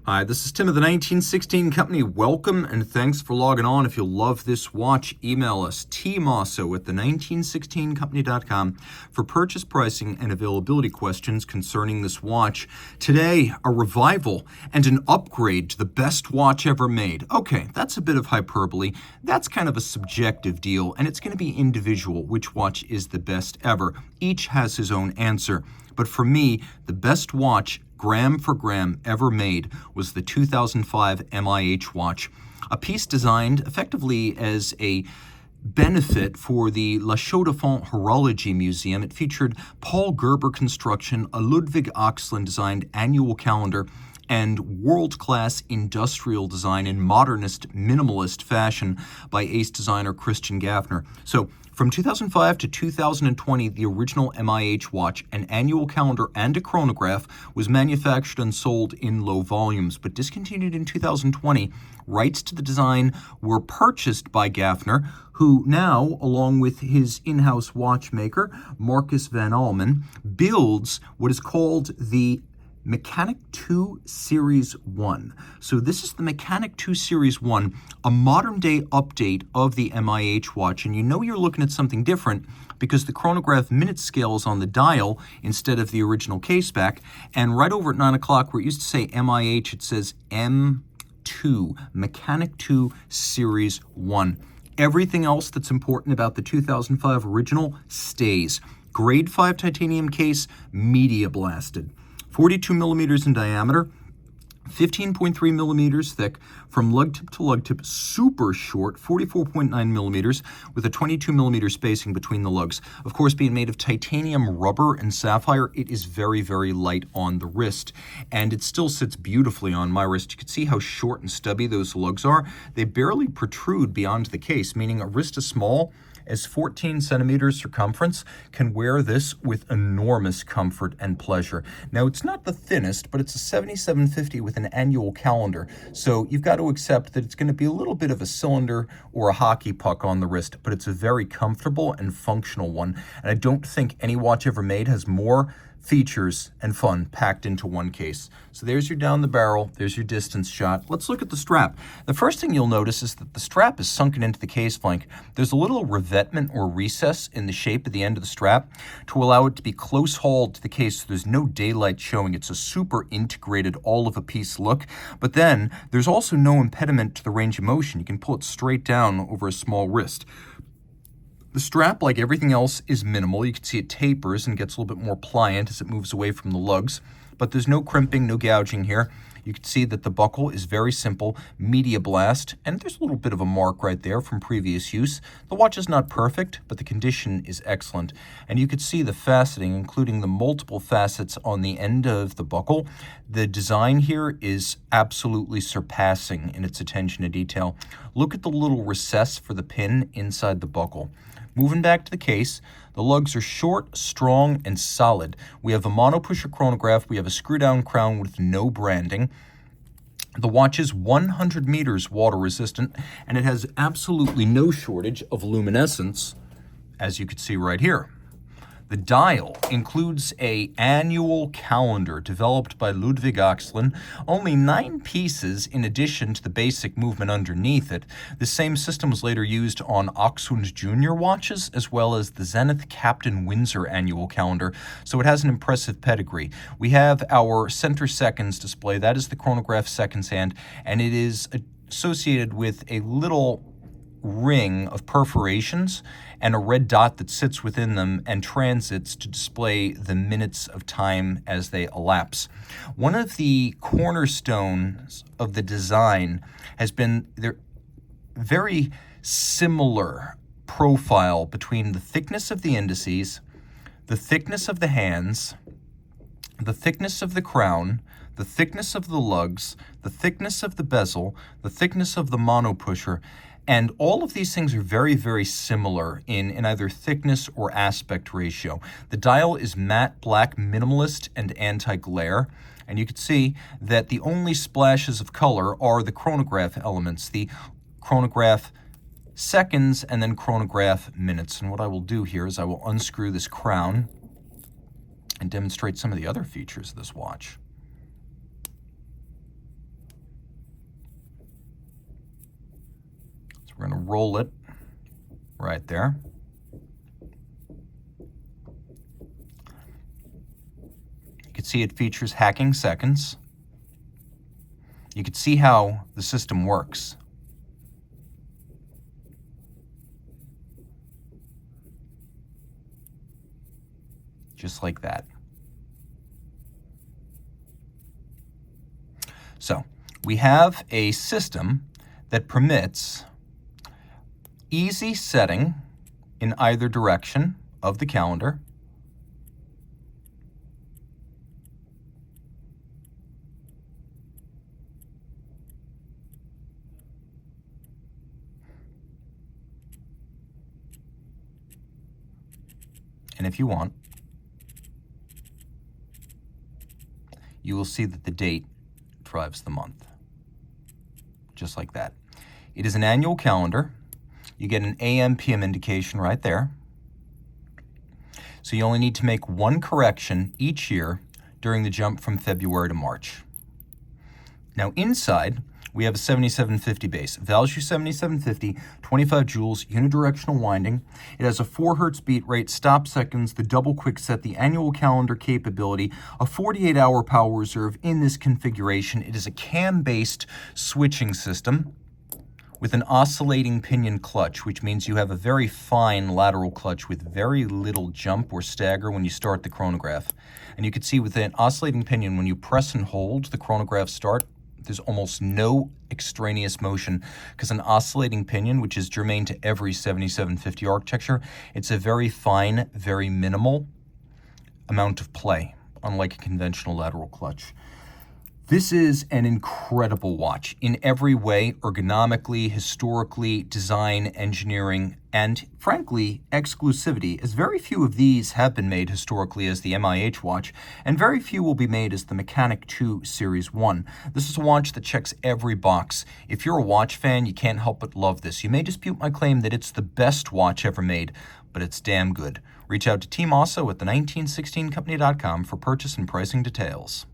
Hi, this is Tim of the 1916 Company. Welcome and thanks for logging on. If you love this watch, email us, Team Mosso at the1916company.com for purchase pricing and availability questions concerning this watch. Today, a revival and an upgrade to the best watch ever made. Okay, that's a bit of hyperbole. That's kind of a subjective deal, and it's going to be individual which watch is the best ever. Each has his own answer. But for me, the best watch gram for gram ever made was the 2005 MIH watch, a piece designed effectively as a benefit for the La Chaux-de-Fonds Horology Museum. It featured Paul Gerber construction, a Ludwig Axelin designed annual calendar, and world-class industrial design in modernist minimalist fashion by ace designer Christian Gaffner. So from 2005 to 2020, the original MIH watch, an annual calendar and a chronograph, was manufactured and sold in low volumes, but discontinued in 2020. Rights to the design were purchased by Gaffner, who now, along with his in-house watchmaker, Marcus van Almen, builds what is called the Mechanik2 Series 1. So this is the Mechanik2 Series 1, a modern-day update of the MIH watch. And you know you're looking at something different because the chronograph minute scale is on the dial instead of the original case back. And right over at 9 o'clock, where it used to say MIH, it says M2, Mechanik2 Series 1. Everything else that's important about the 2005 original stays. Grade 5 titanium case, media blasted. 42 millimeters in diameter, 15.3 millimeters thick, from lug tip to lug tip, super short, 44.9 millimeters, with a 22 millimeter spacing between the lugs. Of course, being made of titanium, rubber, and sapphire, it is very, very light on the wrist, and it still sits beautifully on my wrist. You can see how short and stubby those lugs are. They barely protrude beyond the case, meaning a wrist as small as 14 centimeters circumference can wear this with enormous comfort and pleasure. Now, it's not the thinnest, but it's a 7750 with an annual calendar. So you've got to accept that it's going to be a little bit of a cylinder or a hockey puck on the wrist, but it's a very comfortable and functional one. And I don't think any watch ever made has more features and fun packed into one case. So there's your down the barrel, there's your distance shot. Let's look at the strap. The first thing you'll notice is that the strap is sunken into the case flank. There's a little revetment or recess in the shape of the end of the strap to allow it to be close hauled to the case so there's no daylight showing. It's a super integrated all of a piece look, but then there's also no impediment to the range of motion. You can pull it straight down over a small wrist. The strap, like everything else, is minimal. You can see it tapers and gets a little bit more pliant as it moves away from the lugs, but there's no crimping, no gouging here. You can see that the buckle is very simple, media blast, and there's a little bit of a mark right there from previous use. The watch is not perfect, but the condition is excellent. And you can see the faceting, including the multiple facets on the end of the buckle. The design here is absolutely surpassing in its attention to detail. Look at the little recess for the pin inside the buckle. Moving back to the case, the lugs are short, strong, and solid. We have a mono-pusher chronograph. We have a screw-down crown with no branding. The watch is 100 meters water resistant, and it has absolutely no shortage of luminescence, as you can see right here. The dial includes an annual calendar developed by Ludwig Axelin, only 9 pieces in addition to the basic movement underneath it. The same system was later used on Ochshund Jr. watches, as well as the Zenith Captain Windsor annual calendar, so it has an impressive pedigree. We have our center seconds display. That is the chronograph seconds hand, and it is associated with a little ring of perforations and a red dot that sits within them and transits to display the minutes of time as they elapse. One of the cornerstones of the design has been their very similar profile between the thickness of the indices, the thickness of the hands, the thickness of the crown, the thickness of the lugs, the thickness of the bezel, the thickness of the mono-pusher, and all of these things are very, very similar in either thickness or aspect ratio. The dial is matte black, minimalist, and anti-glare. And you can see that the only splashes of color are the chronograph elements, the chronograph seconds and then chronograph minutes. And what I will do here is I will unscrew this crown and demonstrate some of the other features of this watch. unroll it right there. You can see it features hacking seconds. You can see how the system works. Just like that. So we have a system that permits easy setting in either direction of the calendar. And if you want, you will see that the date drives the month, just like that. It is an annual calendar. You get an AM, PM indication right there. So you only need to make one correction each year during the jump from February to March. Now inside, we have a 7750 base. Value 7750, 25 joules, unidirectional winding. It has a 4 hertz beat rate, stop seconds, the double quick set, the annual calendar capability, a 48-hour power reserve in this configuration. It is a cam-based switching system with an oscillating pinion clutch, which means you have a very fine lateral clutch with very little jump or stagger when you start the chronograph. And you can see with an oscillating pinion, when you press and hold the chronograph start, there's almost no extraneous motion because an oscillating pinion, which is germane to every 7750 architecture, it's a very fine, very minimal amount of play, unlike a conventional lateral clutch. This is an incredible watch in every way, ergonomically, historically, design, engineering, and frankly, exclusivity, as very few of these have been made historically as the MIH watch, and very few will be made as the Mechanik2 Series 1. This is a watch that checks every box. If you're a watch fan, you can't help but love this. You may dispute my claim that it's the best watch ever made, but it's damn good. Reach out to Team Mosso at the 1916company.com for purchase and pricing details.